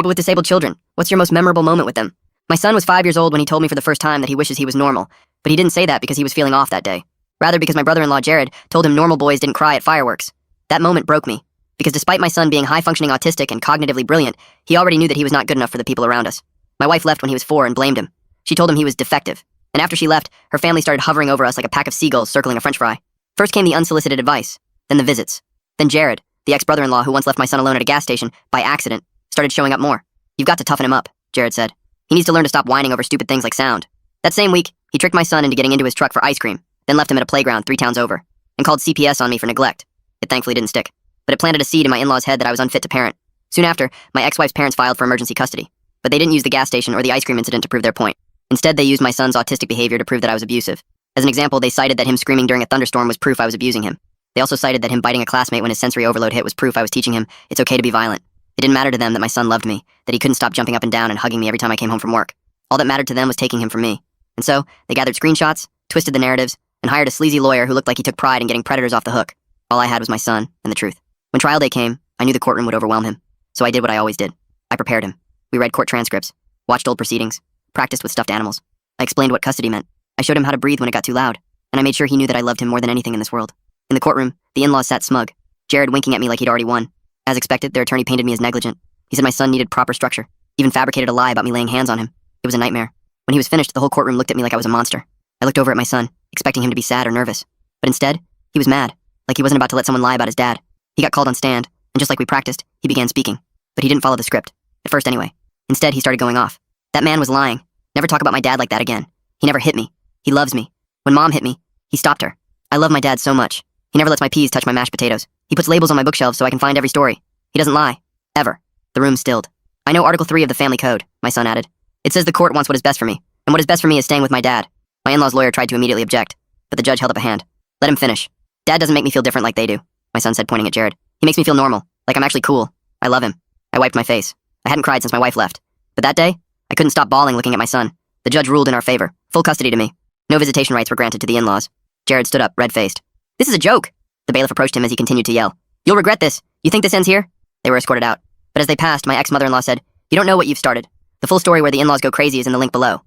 People with disabled children, what's your most memorable moment with them? My son was 5 years old when he told me for the first time that he wishes he was normal, but he didn't say that because he was feeling off that day. Rather because my brother-in-law Jared told him normal boys didn't cry at fireworks. That moment broke me, because despite my son being high-functioning autistic and cognitively brilliant, he already knew that he was not good enough for the people around us. My wife left when he was 4 and blamed him. She told him he was defective, and after she left, her family started hovering over us like a pack of seagulls circling a french fry. First came the unsolicited advice, then the visits. Then Jared, the ex-brother-in-law who once left my son alone at a gas station, by accident, started showing up more. "You've got to toughen him up," Jared said. "He needs to learn to stop whining over stupid things like sound." That same week, he tricked my son into getting into his truck for ice cream, then left him at a playground 3 towns over, and called CPS on me for neglect. It thankfully didn't stick, but it planted a seed in my in-laws' head that I was unfit to parent. Soon after, my ex-wife's parents filed for emergency custody, but they didn't use the gas station or the ice cream incident to prove their point. Instead, they used my son's autistic behavior to prove that I was abusive. As an example, they cited that him screaming during a thunderstorm was proof I was abusing him. They also cited that him biting a classmate when his sensory overload hit was proof I was teaching him it's okay to be violent. It didn't matter to them that my son loved me, that he couldn't stop jumping up and down and hugging me every time I came home from work. All that mattered to them was taking him from me. And so, they gathered screenshots, twisted the narratives, and hired a sleazy lawyer who looked like he took pride in getting predators off the hook. All I had was my son and the truth. When trial day came, I knew the courtroom would overwhelm him. So I did what I always did. I prepared him. We read court transcripts, watched old proceedings, practiced with stuffed animals. I explained what custody meant. I showed him how to breathe when it got too loud, and I made sure he knew that I loved him more than anything in this world. In the courtroom, the in-laws sat smug, Jared winking at me like he'd already won. As expected, their attorney painted me as negligent. He said my son needed proper structure, even fabricated a lie about me laying hands on him. It was a nightmare. When he was finished, the whole courtroom looked at me like I was a monster. I looked over at my son, expecting him to be sad or nervous. But instead, he was mad, like he wasn't about to let someone lie about his dad. He got called on stand, and just like we practiced, he began speaking. But he didn't follow the script. At first anyway. Instead, he started going off. "That man was lying. Never talk about my dad like that again. He never hit me. He loves me. When Mom hit me, he stopped her. I love my dad so much. He never lets my peas touch my mashed potatoes. He puts labels on my bookshelves so I can find every story. He doesn't lie. Ever." The room stilled. "I know Article 3 of the Family Code," my son added. "It says the court wants what is best for me, and what is best for me is staying with my dad." My in-law's lawyer tried to immediately object, but the judge held up a hand. "Let him finish. Dad doesn't make me feel different like they do," my son said, pointing at Jared. "He makes me feel normal, like I'm actually cool. I love him." I wiped my face. I hadn't cried since my wife left. But that day, I couldn't stop bawling looking at my son. The judge ruled in our favor. Full custody to me. No visitation rights were granted to the in-laws. Jared stood up, red-faced. "This is a joke!" The bailiff approached him as he continued to yell. "You'll regret this. You think this ends here?" They were escorted out. But as they passed, my ex-mother-in-law said, "You don't know what you've started. The full story where the in-laws go crazy is in the link below."